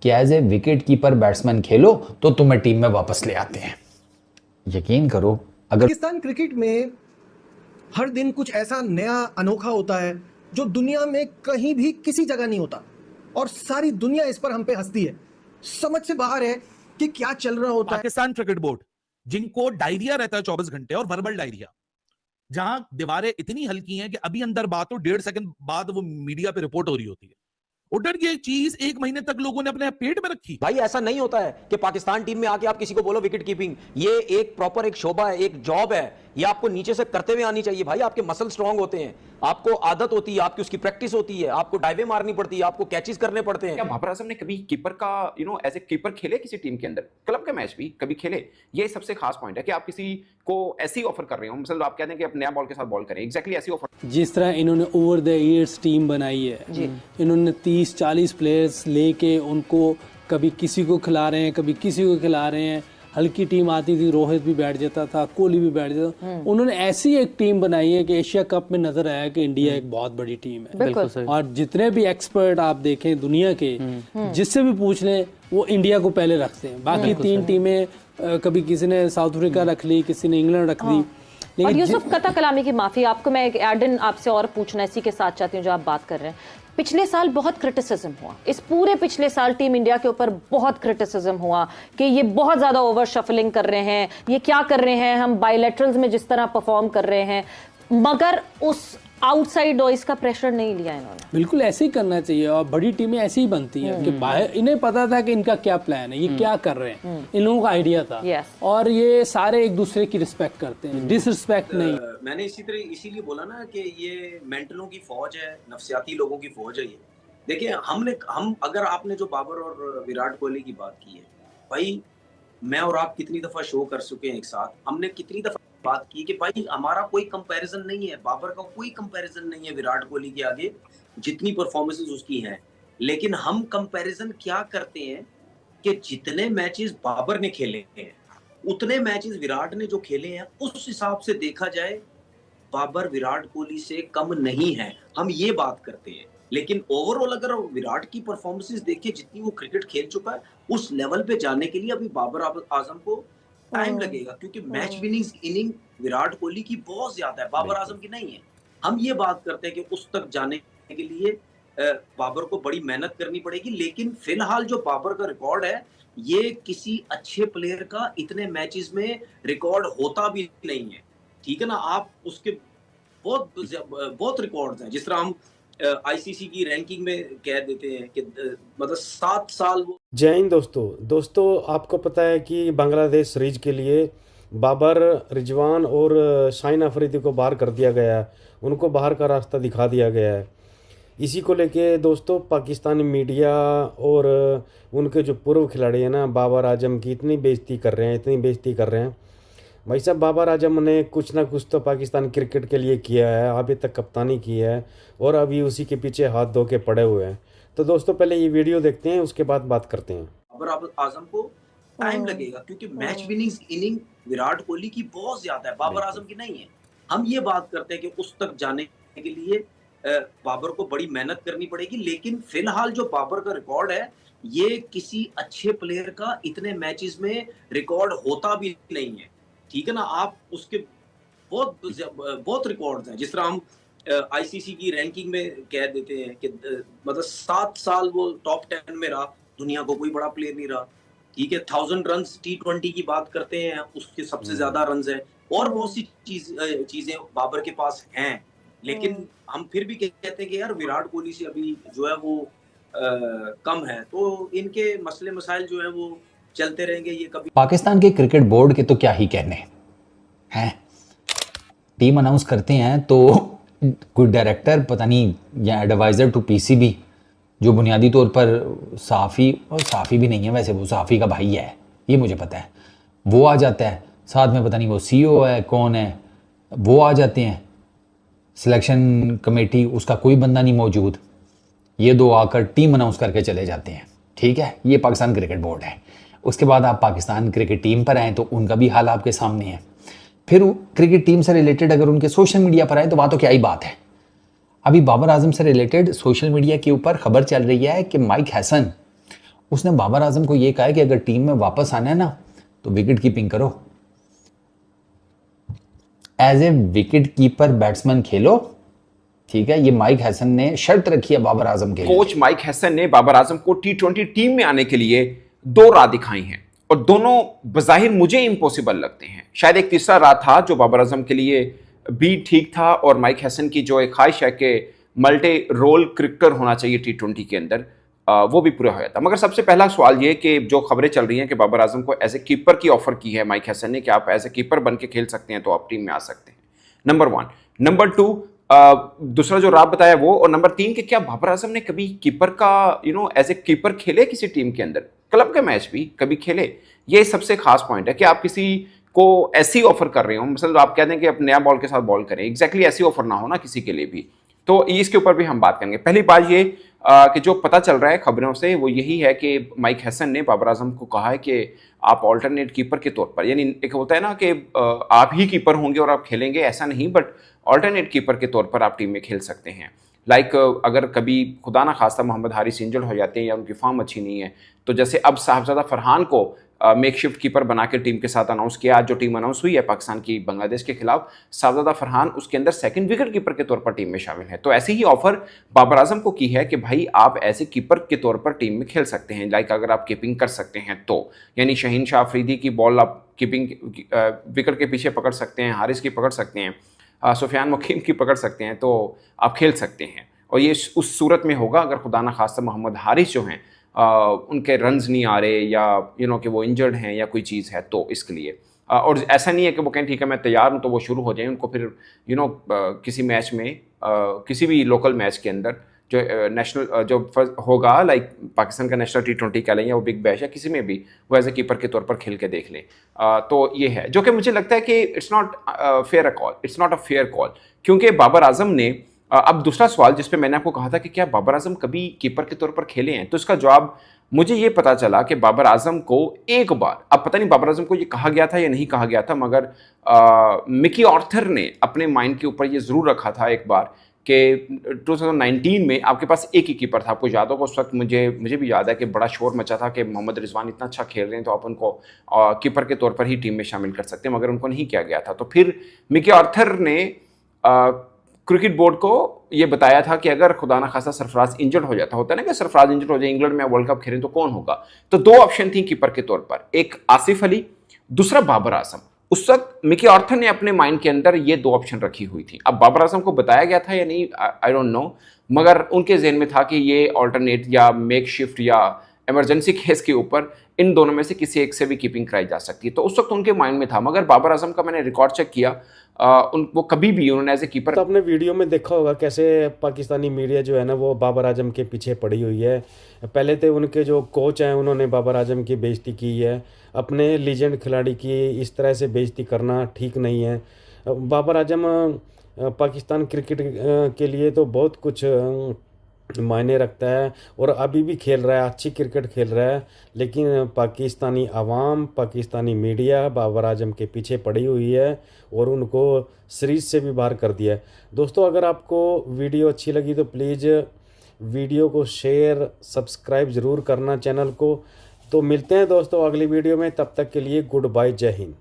कि as a wicket keeper batsman खेलो तो तुम्हें टीम में वापस ले आते हैं। यकीन करो, अगर पाकिस्तान क्रिकेट में हर दिन कुछ ऐसा नया अनोखा होता है जो दुनिया में कहीं भी किसी जगह नहीं होता, और सारी दुनिया इस पर हम पे हंसती है। समझ से बाहर है कि क्या चल रहा होता है। पाकिस्तान क्रिकेट बोर्ड, जिनको डायरिया रहता है 24 घंटे और वर्बल डायरिया, जहां दीवारें इतनी हल्की हैं कि अभी अंदर बात हो 1.5 सेकंड बाद वो मीडिया पे रिपोर्ट हो रही होती है। उधर ये चीज 1 महीने तक लोगों ने अपने पेट में रखी। भाई ऐसा नहीं होता है कि पाकिस्तान टीम में आके आप किसी को बोलो विकेट कीपिंग, ये एक प्रॉपर एक शोभा है, एक जॉब है, ये आपको नीचे से करते हुए आनी चाहिए। भाई आपके मसल स्ट्रांग होते हैं, आपको आदत होती है, आपकी उसकी प्रैक्टिस होती है, आपको डाइवे मारनी पड़ती है, आपको कैचेस करने पड़ते हैं। क्या बाबर आजम ने कभी कीपर का एज ए कीपर खेले किसी टीम के अंदर, क्लब के मैच भी कभी खेले? ये सबसे खास पॉइंट है कि आप किसी को ऐसी ऑफर कर रहे हो, मतलब आप कहते हैं कि आप नया बॉल के साथ बॉल करें, एग्जैक्टली ऐसी ऑफर। जिस तरह इन्होंने ओवर द ईयर्स टीम बनाई है, इन्होंने 30-40 प्लेयर्स लेके उनको कभी किसी को खिला रहे हैं, कभी किसी को खिला रहे हैं। हल्की टीम आती थी, रोहित भी बैठ जाता था, कोहली भी बैठ जाता था। उन्होंने ऐसी एक टीम बनाई है कि एशिया कप में नजर आया कि इंडिया एक बहुत बड़ी टीम है। और जितने भी एक्सपर्ट आप देखें दुनिया के, जिससे भी पूछ लें, वो इंडिया को पहले रखते हैं। बाकी 3 टीमें, कभी किसी ने साउथ अफ्रीका रख ली, किसी ने इंग्लैंड रख दी। और यूसुफ कता कलामी की माफी, आपको मैं एक एड इन आपसे और पूछना इसी के साथ चाहती हूँ जो आप बात कर रहे हैं। पिछले साल बहुत क्रिटिसिज्म हुआ, इस पूरे पिछले साल टीम इंडिया के ऊपर बहुत क्रिटिसिज्म हुआ कि ये बहुत ज्यादा ओवर शफलिंग कर रहे हैं, ये क्या कर रहे हैं, हम बायलैटरल्स में जिस तरह परफॉर्म कर रहे हैं, मगर उस आउटसाइड वॉइस का प्रेशर नहीं लिया इन्होंने। बिल्कुल ऐसे ही करना चाहिए, और बड़ी टीमें ऐसी ही बनती हैं कि बाहर इन्हें पता था कि इनका क्या प्लान है, ये क्या कर रहे हैं, इन लोगों का आइडिया था। और ये सारे एक दूसरे की रिस्पेक्ट करते हैं, डिसरिस्पेक्ट नहीं। मैंने इसीलिए बोला ना कि ये मेंटलों की फौज है, नफ्सियाती लोगों की फौज है ये। देखिए हम अगर आपने जो बाबर और विराट कोहली की बात की है, भाई मैं और आप कितनी दफा शो कर चुके हैं एक साथ, हमने कितनी दफा बात की कि भाई हमारा कोई कंपैरिजन नहीं है, बाबर का कोई कंपैरिजन नहीं है विराट कोहली के आगे, जितनी परफॉर्मेंसेस उसकी हैं। लेकिन हम कंपैरिजन क्या करते हैं कि जितने मैचेस बाबर ने खेले हैं उतने मैचेस विराट ने जो खेले हैं, उस हिसाब से देखा जाए बाबर विराट कोहली से कम नहीं है, हम ये बात करते हैं। लेकिन ओवरऑल अगर विराट की परफॉर्मेंसेस देखिए, जितनी वो क्रिकेट खेल चुका है, उस लेवल पे जाने के लिए अभी बाबर आजम को टाइम लगेगा, क्योंकि match winning inning Virat Kohli की बहुत ज्यादा है, बाबर आजम की नहीं है। हम ये बात करते हैं कि उस तक जाने के लिए बाबर को बड़ी मेहनत करनी पड़ेगी। लेकिन फिलहाल जो बाबर का रिकॉर्ड है, ये किसी अच्छे प्लेयर का इतने मैचेस में रिकॉर्ड होता भी नहीं है, ठीक है ना। आप उसके बहुत रिकॉर्ड्स हैं, जिस तरह हम आईसीसी की रैंकिंग में कह देते हैं कि मतलब 7 साल वो। जय हिंद दोस्तों, आपको पता है कि बांग्लादेश सीरीज के लिए बाबर, रिजवान और शाहीन अफरीदी को बाहर कर दिया गया है, उनको बाहर का रास्ता दिखा दिया गया है। इसी को लेके दोस्तों पाकिस्तानी मीडिया और उनके जो पूर्व खिलाड़ी हैं ना, बाबर आजम की इतनी बेइज्जती कर रहे हैं। भाई साहब, बाबर आजम ने कुछ ना कुछ तो पाकिस्तान क्रिकेट के लिए किया है, अभी तक कप्तानी की है, और अभी उसी के पीछे हाथ धो के पड़े हुए हैं। तो दोस्तों पहले ये वीडियो देखते हैं, उसके बाद बात करते हैं। बाबर आजम को टाइम लगेगा, क्योंकि match winning inning Virat Kohli की बहुत ज्यादा है, बाबर आजम की नहीं है। हम ये बात करते हैं कि उस तक जाने के लिए बाबर को बड़ी मेहनत करनी पड़ेगी। लेकिन फिलहाल जो बाबर का रिकॉर्ड है, ये किसी अच्छे प्लेयर का इतने मैचेस में रिकॉर्ड होता भी नहीं है, ठीक है ना। आप उसके बहुत रिकॉर्ड्स हैं, जिस तरह हम आईसीसी की रैंकिंग में कह देते हैं कि मतलब 7 साल वो टॉप 10 में रहा, दुनिया को कोई बड़ा प्लेयर नहीं रहा, ठीक है। 1000 रन T20 की बात करते हैं, उसके सबसे ज्यादा रन है, और बहुत सी चीजें बाबर के पास हैं। लेकिन हम फिर भी कहते हैं कि यार विराट कोहली से अभी जो है वो कम है, तो इनके मसले मसाइल जो है वो चलते रहेंगे। ये कभी पाकिस्तान के क्रिकेट बोर्ड के तो क्या ही कहने हैं, टीम अनाउंस करते हैं तो कोई डायरेक्टर पता नहीं या एडवाइज़र टू पीसीबी, जो बुनियादी तौर पर साफ़ी भी नहीं है, वैसे वो साफ़ी का भाई है, ये मुझे पता है, वो आ जाता है साथ में, पता नहीं वो सीईओ है कौन है, वो आ जाते हैं, सिलेक्शन कमेटी उसका कोई बंदा नहीं मौजूद, ये 2 आकर टीम अनाउंस करके चले जाते हैं, ठीक है। ये पाकिस्तान क्रिकेट बोर्ड है। उसके बाद आप पाकिस्तान क्रिकेट टीम पर आएँ तो उनका भी हाल आपके सामने है। फिर क्रिकेट टीम से रिलेटेड अगर उनके सोशल मीडिया पर आए तो वहाँ तो क्या ही बात है। अभी बाबर आजम से रिलेटेड सोशल मीडिया के ऊपर खबर चल रही है कि माइक हैसन उसने बाबर आजम को ये कहा है कि अगर टीम में वापस आना है ना तो विकेट कीपिंग करो, as a wicket keeper batsman खेलो, ठीक है। ये माइक हैसन ने शर्त रखी है बाबर आजम के लिए। कोच माइक हैसन ने बाबर आजम को T20 टीम में आने के लिए 2 राह दिखाई हैं और दोनों बज़ाहिर मुझे इम्पॉसिबल लगते हैं। शायद एक तीसरा राह था जो बाबर आजम के लिए भी ठीक था और माइक हैसन की जो एक ख्वाहिश है कि मल्टी रोल क्रिकेटर होना चाहिए T20 के अंदर, वो भी पूरा हो जाता। मगर सबसे पहला सवाल ये कि जो खबरें चल रही हैं कि बाबर आजम को एज ए कीपर की ऑफर की है माइक हैसन ने कि आप एज ए कीपर बन के खेल सकते हैं तो आप टीम में आ सकते हैं, नंबर 1। नंबर 2, दूसरा जो राह बताया वो, और नंबर 3 कि क्या बाबर आजम ने कभी कीपर का एज ए कीपर खेले किसी टीम के अंदर, क्लब के मैच भी कभी खेले। ये सबसे खास पॉइंट है कि आप किसी को ऐसी ऑफर कर रहे हो, मतलब आप कहते हैं कि आप नया बॉल के साथ बॉल करें, एग्जैक्टली ऐसी ऑफर ना हो ना किसी के लिए भी। तो इसके ऊपर भी हम बात करेंगे। पहली बात ये कि जो पता चल रहा है खबरों से वो यही है कि माइक हैसन ने बाबर आजम को कहा है कि आप ऑल्टरनेट कीपर के तौर पर, यानी एक होता है ना कि आप ही कीपर होंगे और आप खेलेंगे, ऐसा नहीं, बट ऑल्टरनेट कीपर के तौर पर आप टीम में खेल सकते हैं। लाइक अगर कभी खुदा ना खास्ता मोहम्मद हारिस इंजर्ड हो जाते हैं या उनकी फॉर्म अच्छी नहीं है, तो जैसे अब साहबजादा फरहान को मेकशिफ्ट कीपर बना के टीम के साथ अनाउंस किया। आज जो टीम अनाउंस हुई है पाकिस्तान की बांग्लादेश के खिलाफ, साहबजादा फरहान उसके अंदर सेकंड विकेट कीपर के तौर पर टीम में शामिल है। तो ऐसी ही ऑफर बाबर आजम को की है कि भाई आप ऐसे कीपर के तौर पर टीम में खेल सकते हैं, लाइक अगर आप कीपिंग कर सकते हैं तो, यानी शहीन शाह अफरीदी की बॉल आप कीपिंग विकेट के पीछे पकड़ सकते हैं, हारिस की पकड़ सकते हैं, सुफियान मुकीम की पकड़ सकते हैं, तो आप खेल सकते हैं। और ये उस सूरत में होगा अगर खुदा ना खास्ता मोहम्मद हारिस जो हैं उनके रन्स नहीं आ रहे या कि वो इंजर्ड हैं या कोई चीज़ है, तो इसके लिए और ऐसा नहीं है कि वो कहें ठीक है मैं तैयार हूँ तो वो शुरू हो जाए। उनको फिर किसी मैच में किसी भी लोकल मैच के अंदर जो नेशनल जो होगा, लाइक पाकिस्तान का नेशनल T20 कह लें या वो बिग बैश या किसी में भी, वो एज ए कीपर के तौर पर खेल के देख लें। तो ये है जो कि मुझे लगता है कि it's not fair call, it's not a fair call, क्योंकि बाबर आजम ने अब दूसरा सवाल जिस पे मैंने आपको कहा था कि क्या बाबर आजम कभी कीपर के तौर पर खेले हैं, तो इसका जवाब मुझे ये पता चला कि बाबर आजम को एक बार, अब पता नहीं बाबर आजम को ये कहा गया था या नहीं कहा गया था, मगर मिकी ऑर्थर ने अपने माइंड के ऊपर ये ज़रूर रखा था एक बार कि 2019 में आपके पास एक ही कीपर था। आपको याद होगा उस वक्त मुझे भी याद है कि बड़ा शोर मचा था कि मोहम्मद रिजवान इतना अच्छा खेल रहे हैं तो आप उनको कीपर के तौर पर ही टीम में शामिल कर सकते हैं, मगर उनको नहीं किया गया था। तो फिर मिकी ऑर्थर ने क्रिकेट बोर्ड को ये बताया था कि अगर खुदा ना खासा सरफराज इंजर्ड हो जाता, होता है ना कि सरफराज इंजर्ड हो जाए, इंग्लैंड में वर्ल्ड कप खेलें तो कौन होगा, तो 2 ऑप्शन थी कीपर के तौर पर, एक आसिफ अली, दूसरा बाबर आजम। उस वक्त मिकी ऑर्थर ने अपने माइंड के अंदर ये 2 ऑप्शन रखी हुई थी। अब बाबर आजम को बताया गया था या नहीं, आई डोंट नो, मगर उनके जहन में था कि ये ऑल्टरनेट या मेक शिफ्ट या इमरजेंसी केस के ऊपर इन दोनों में से किसी एक से भी कीपिंग कराई जा सकती है, तो उस वक्त उनके माइंड में था। मगर बाबर आजम का मैंने रिकॉर्ड चेक किया, वो कभी भी उन्होंने एज ए कीपर, तो आपने वीडियो में देखा होगा कैसे पाकिस्तानी मीडिया जो है ना वो बाबर आजम के पीछे पड़ी हुई है। पहले तो उनके जो कोच हैं उन्होंने बाबर आजम की बेइज्जती की है, अपने लीजेंड खिलाड़ी की इस तरह से बेइज्जती करना ठीक नहीं है। बाबर आजम पाकिस्तान क्रिकेट के लिए तो बहुत कुछ मायने रखता है और अभी भी खेल रहा है, अच्छी क्रिकेट खेल रहा है, लेकिन पाकिस्तानी आवाम, पाकिस्तानी मीडिया बाबर आजम के पीछे पड़ी हुई है और उनको सीरीज से भी बाहर कर दिया है। दोस्तों अगर आपको वीडियो अच्छी लगी तो प्लीज़ वीडियो को शेयर, सब्सक्राइब ज़रूर करना चैनल को। तो मिलते हैं दोस्तों अगली वीडियो में, तब तक के लिए गुड बाय, जय हिंद।